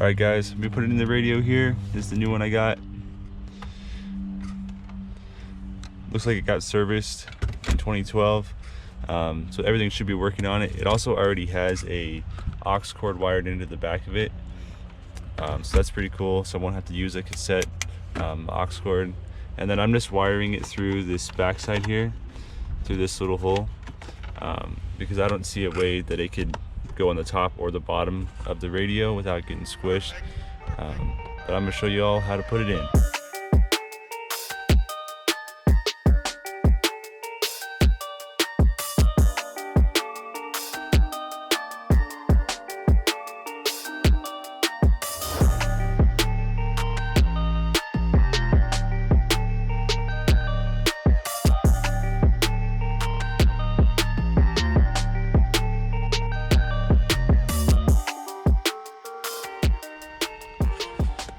Alright guys, we put it in the radio here. This is the new one I got. Looks like it got serviced in 2012. So everything should be working on it. It also already has a aux cord wired into the back of it. So that's pretty cool. So I won't have to use a cassette aux cord. And then I'm just wiring it through this backside here, through this little hole, because I don't see a way that it could go on the top or the bottom of the radio without getting squished. But I'm gonna show you all how to put it in.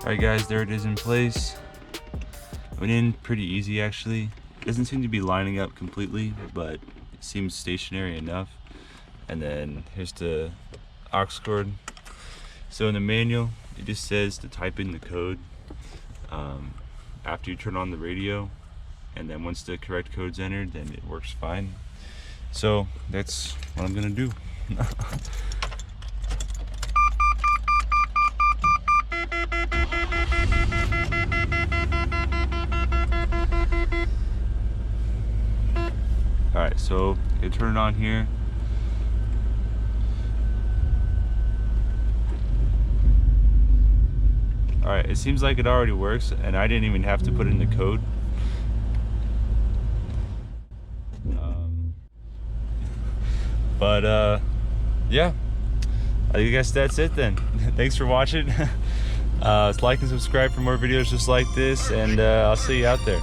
Alright guys, there it is in place. Went in pretty easy actually. Doesn't seem to be lining up completely, but it seems stationary enough. And then here's the aux cord. So in the manual, it just says to type in the code after you turn on the radio, and then once the correct code's entered, then it works fine. So that's what I'm gonna do. Alright, so you turn it on here. Alright, it seems like it already works, and I didn't even have to put in the code. Yeah, I guess that's it then. Thanks for watching. Like and subscribe for more videos just like this, and I'll see you out there.